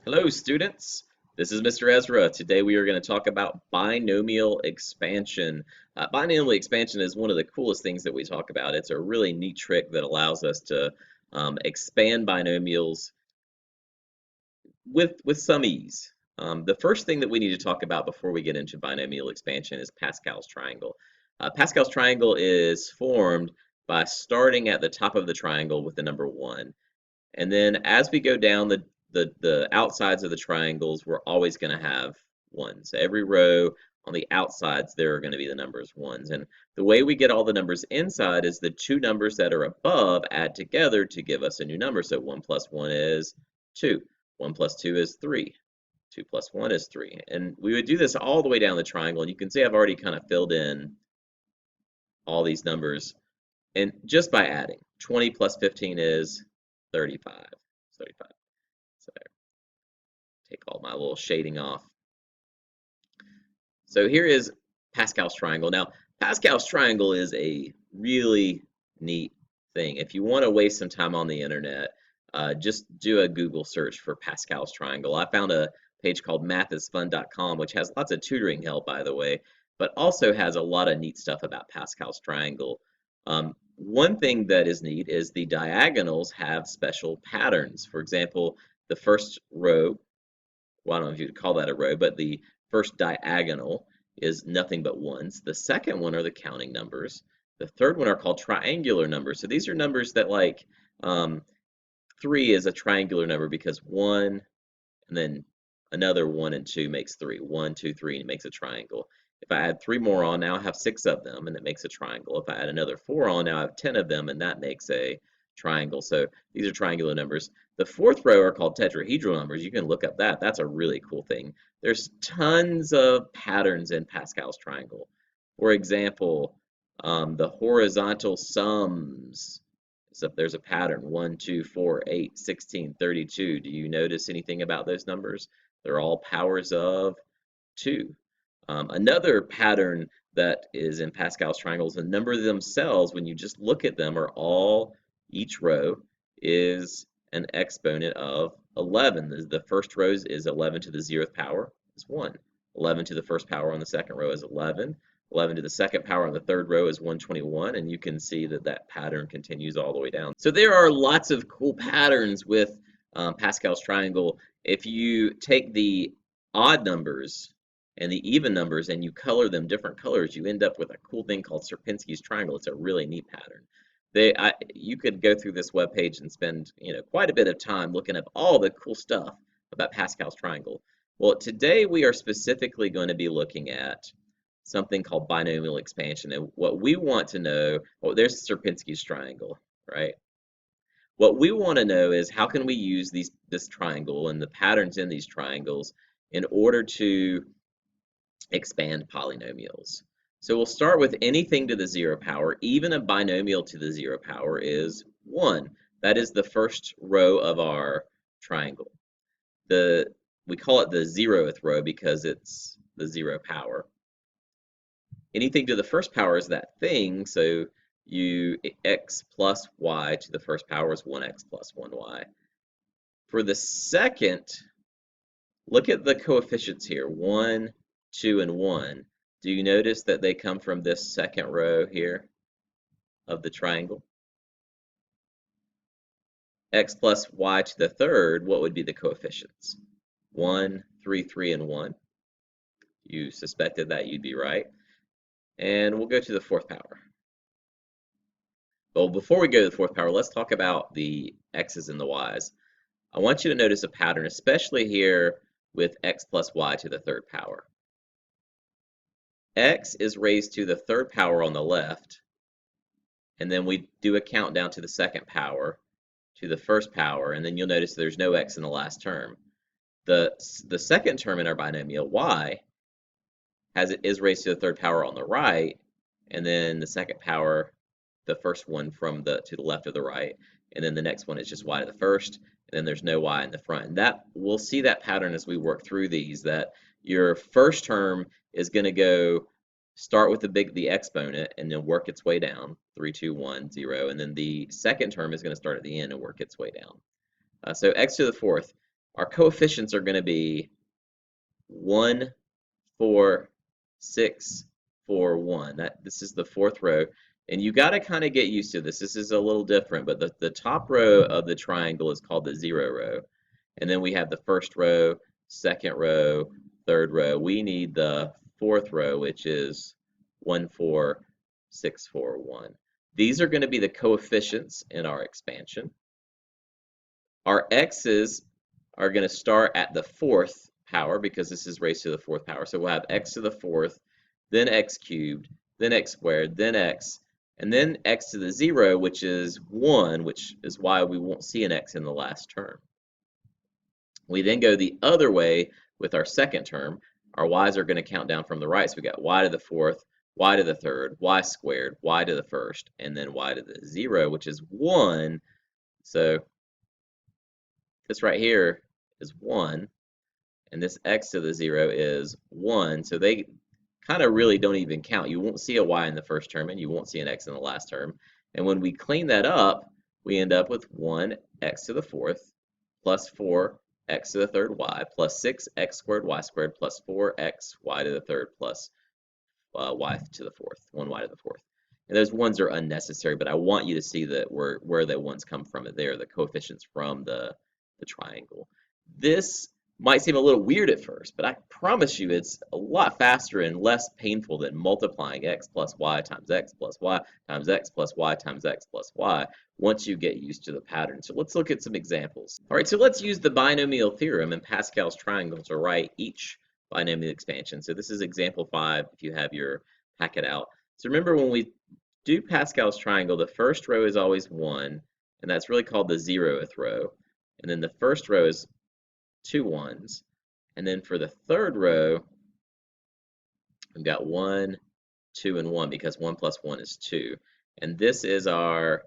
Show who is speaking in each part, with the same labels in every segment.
Speaker 1: Hello, students. This is Mr. Ezra. Today we are going to talk about binomial expansion. Binomial expansion is one of the coolest things that we talk about. It's a really neat trick that allows us to expand binomials with some ease. The first thing that we need to talk about before we get into binomial expansion is Pascal's triangle. Pascal's triangle is formed by starting at the top of the triangle with the number 1. And then as we go down the outsides of the triangles, we're always going to have ones. Every row on the outsides, there are going to be the numbers ones. And the way we get all the numbers inside is the two numbers that are above add together to give us a new number. So 1 plus 1 is 2. 1 plus 2 is 3. 2 plus 1 is 3. And we would do this all the way down the triangle. And you can see I've already kind of filled in all these numbers. And just by adding, 20 plus 15 is 35. 35. So take all my little shading off. So here is Pascal's triangle. Now, Pascal's triangle is a really neat thing. If you want to waste some time on the internet, just do a Google search for Pascal's triangle. I found a page called mathisfun.com, which has lots of tutoring help, by the way, but also has a lot of neat stuff about Pascal's triangle. One thing that is neat is the diagonals have special patterns. For example, the first row, well, I don't know if you'd call that a row, but the first diagonal is nothing but ones. The second one are the counting numbers. The third one are called triangular numbers. So these are numbers that like 3 is a triangular number because 1 and then another 1 and 2 makes 3. 1, 2, 3, and it makes a triangle. If I add 3 more on, now I have 6 of them, and it makes a triangle. If I add another 4 on, now I have 10 of them, and that makes a triangle. So these are triangular numbers. The fourth row are called tetrahedral numbers. You can look up that. That's a really cool thing. There's tons of patterns in Pascal's triangle. For example, the horizontal sums. So there's a pattern, 1, 2, 4, 8, 16, 32. Do you notice anything about those numbers? They're all powers of 2. Another pattern that is in Pascal's triangles, the number themselves, when you just look at them, are all, each row is an exponent of 11. The first row is 11 to the 0th power is 1. 11 to the first power on the second row is 11. 11 to the second power on the third row is 121, and you can see that that pattern continues all the way down. So there are lots of cool patterns with Pascal's triangle. If you take the odd numbers and the even numbers and you color them different colors, you end up with a cool thing called Sierpinski's triangle. It's a really neat pattern. You could go through this web page and spend quite a bit of time looking up all the cool stuff about Pascal's triangle. Well, today we are specifically going to be looking at something called binomial expansion. And what we want to know, well, there's Sierpinski's triangle, right? What we want to know is how can we use this triangle and the patterns in these triangles in order to expand polynomials. So we'll start with anything to the 0 power. Even a binomial to the 0 power is 1. That is the first row of our triangle. We call it the 0th row because it's the 0 power. Anything to the first power is that thing, so x plus y to the first power is 1x plus 1y. For the second, look at the coefficients here, 1, 2, and 1. Do you notice that they come from this second row here of the triangle? X plus y to the third, what would be the coefficients? 1, 3, 3, and 1. You suspected that, you'd be right. And we'll go to the fourth power. Well, before we go to the fourth power, let's talk about the x's and the y's. I want you to notice a pattern, especially here with x plus y to the third power. X is raised to the third power on the left, and then we do a countdown to the second power, to the first power, and then you'll notice there's no x in the last term. The second term in our binomial, y, is raised to the third power on the right, and then the second power, the first one to the left of the right, and then the next one is just y to the first, and then there's no y in the front. And we'll see that pattern as we work through these, that your first term is going to start with the exponent and then work its way down, 3, 2, 1, 0, and then the second term is going to start at the end and work its way down. So x to the fourth, our coefficients are going to be 1, 4, 6, 4, 1. This is the fourth row. And you got to kind of get used to this. This is a little different, but the top row of the triangle is called the 0 row. And then we have the first row, second row, third row. We need the fourth row, which is 1, 4, 6, 4, 1. These are going to be the coefficients in our expansion. Our x's are going to start at the fourth power because this is raised to the fourth power. So we'll have x to the fourth, then x cubed, then x squared, then x, and then x to the 0, which is 1, which is why we won't see an x in the last term. We then go the other way with our second term. Our y's are going to count down from the right. So we got y to the fourth, y to the third, y squared, y to the first, and then y to the 0, which is 1. So this right here is 1, and this x to the 0 is 1. So they kind of really don't even count. You won't see a y in the first term, and you won't see an x in the last term. And when we clean that up, we end up with 1 x to the fourth plus 4 x to the third y plus 6 x squared y squared plus 4x y to the third plus y to the fourth, 1y to the fourth. And those ones are unnecessary, but I want you to see that where the ones come from. They're the coefficients from the triangle. This might seem a little weird at first, but I promise you it's a lot faster and less painful than multiplying x plus y times x plus y times x plus y times x plus y once you get used to the pattern. So let's look at some examples. All right, so let's use the binomial theorem in Pascal's triangle to write each binomial expansion. So this is example 5 if you have your packet out. So remember when we do Pascal's triangle, the first row is always 1, and that's really called the 0th row. And then the first row is 2 1s. And then for the third row, we've got 1, 2, and 1 because 1 plus 1 is 2. And this is our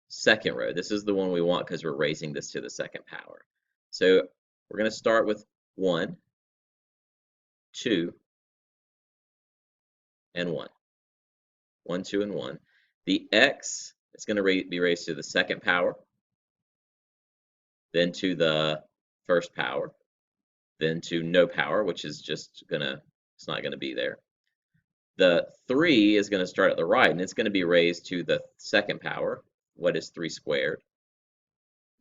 Speaker 1: second row. This is the one we want because we're raising this to the second power. So we're going to start with 1, 2, and 1. 1, 2, and 1. The x is going to be raised to the second power, then to the first power, then to no power, which is just it's not gonna be there. The 3 is gonna start at the right, and it's gonna be raised to the second power. What is 3 squared?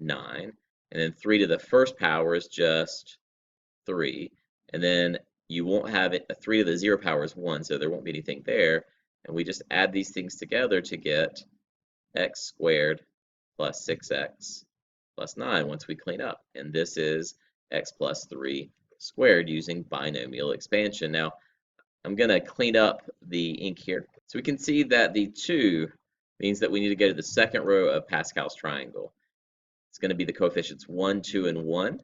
Speaker 1: 9. And then 3 to the first power is just 3. And then you won't have it, a 3 to the 0 power is 1, so there won't be anything there. And we just add these things together to get x squared plus 6x plus 9 once we clean up. And this is x plus 3 squared using binomial expansion. Now, I'm going to clean up the ink here. So we can see that the 2 means that we need to go to the second row of Pascal's triangle. It's going to be the coefficients 1, 2, and 1.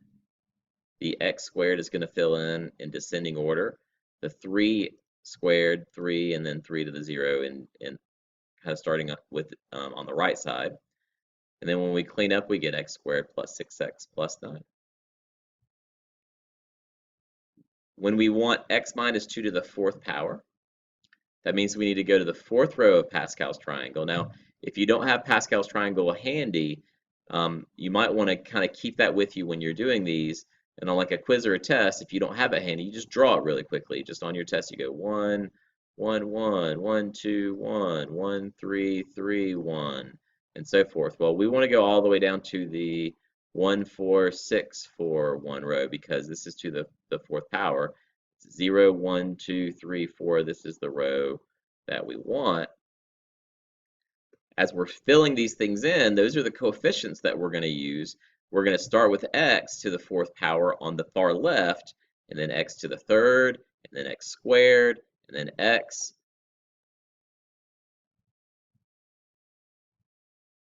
Speaker 1: The x squared is going to fill in descending order. The 3 squared, 3, and then 3 to the 0 in kind of starting up with on the right side. And then when we clean up, we get x squared plus 6x plus 9. When we want x minus 2 to the fourth power, that means we need to go to the fourth row of Pascal's triangle. Now, if you don't have Pascal's triangle handy, you might want to kind of keep that with you when you're doing these. And on like a quiz or a test, if you don't have it handy, you just draw it really quickly. Just on your test, you go 1, 1, 1, 1, 2, 1, 1, 3, 3, 1, and so forth. Well, we want to go all the way down to the 1, 4, 6, 4, 1 row because this is to the fourth power. 0, 1, 2, 3, 4. This is the row that we want. As we're filling these things in, those are the coefficients that we're going to use. We're going to start with x to the fourth power on the far left, and then x to the third, and then x squared, and then x.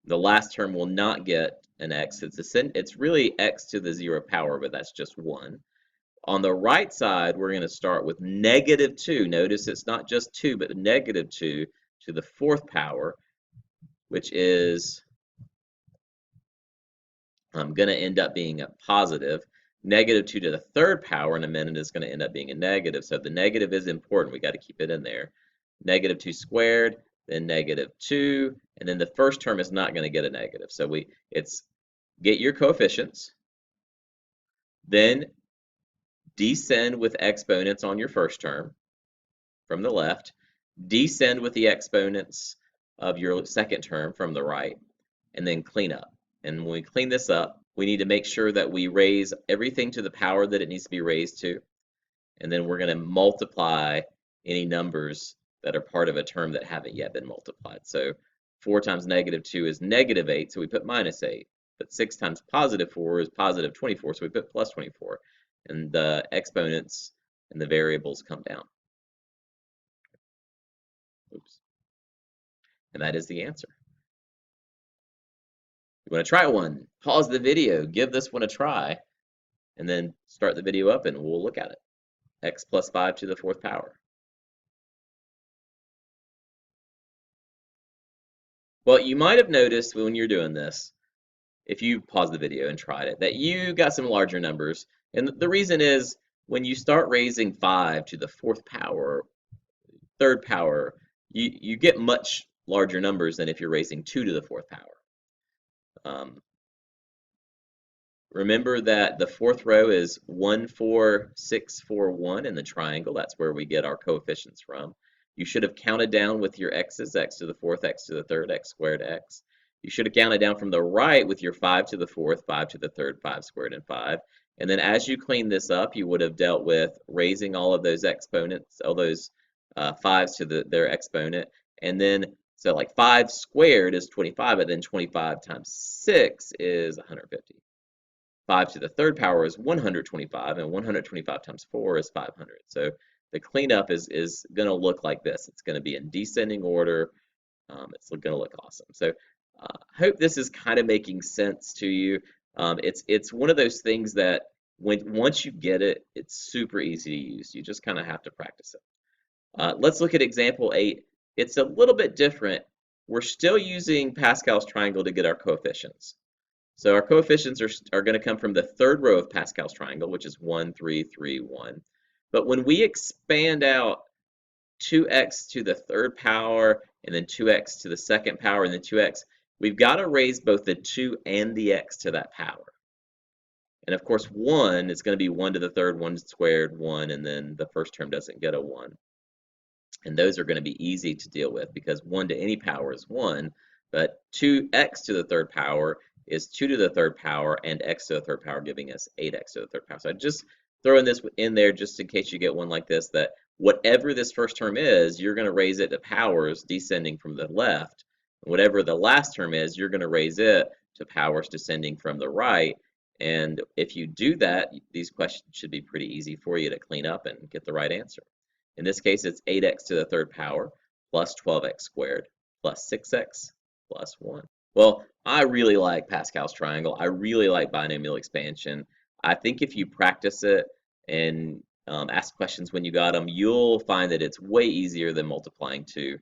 Speaker 1: The last term will not get an x. It's really x to the 0 power, but that's just 1. On the right side, we're going to start with negative 2. Notice it's not just 2, but negative 2 to the fourth power, which is going to end up being a positive. Negative 2 to the third power in a minute is going to end up being a negative. So the negative is important. We got to keep it in there. Negative 2 squared, then negative 2, and then the first term is not going to get a negative. So it's get your coefficients. Then descend with exponents on your first term from the left, descend with the exponents of your second term from the right, and then clean up. And when we clean this up, we need to make sure that we raise everything to the power that it needs to be raised to. And then we're going to multiply any numbers that are part of a term that haven't yet been multiplied. So 4 times -2 is -8, so we put -8. But 6 times +4 is +24, so we put +24. And the exponents and the variables come down. Oops. And that is the answer. You want to try one? Pause the video, give this one a try, and then start the video up and we'll look at it. X plus 5 to the 4th power. Well, you might have noticed when you're doing this, if you pause the video and tried it, that you got some larger numbers. And the reason is when you start raising 5 to the 4th power, 3rd power, you get much larger numbers than if you're raising 2 to the 4th power. Remember that the 4th row is 1, 4, 6, 4, 1 in the triangle. That's where we get our coefficients from. You should have counted down with your x's, x to the 4th, x to the 3rd, x squared, x. You should have counted down from the right with your 5 to the 4th, 5 to the 3rd, 5 squared, and 5. And then as you clean this up, you would have dealt with raising all of those exponents, all those 5s to their exponent. And then, so like 5 squared is 25, but then 25 times 6 is 150. 5 to the 3rd power is 125, and 125 times 4 is 500. So the cleanup is going to look like this. It's going to be in descending order. It's going to look awesome. So hope this is kind of making sense to you. It's one of those things that once you get it, it's super easy to use. You just kind of have to practice it. Let's look at example 8. It's a little bit different. We're still using Pascal's triangle to get our coefficients. So our coefficients are going to come from the 3rd row of Pascal's triangle, which is 1, 3, 3, 1. But when we expand out 2x to the 3rd power, and then 2x to the 2nd power, and then 2x, we've got to raise both the 2 and the x to that power. And of course, 1 is going to be 1 to the 3rd, 1 squared, 1, and then the first term doesn't get a 1. And those are going to be easy to deal with because 1 to any power is 1, but 2x to the 3rd power is 2 to the 3rd power and x to the 3rd power, giving us 8x to the 3rd power. So I'm just throwing this in there just in case you get one like this, that whatever this first term is, you're going to raise it to powers descending from the left. Whatever the last term is, you're going to raise it to powers descending from the right. And if you do that, these questions should be pretty easy for you to clean up and get the right answer. In this case, it's 8x to the 3rd power plus 12x squared plus 6x plus 1. Well, I really like Pascal's triangle. I really like binomial expansion. I think if you practice it and ask questions when you got them, you'll find that it's way easier than multiplying 2.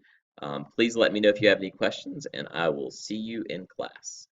Speaker 1: Please let me know if you have any questions, and I will see you in class.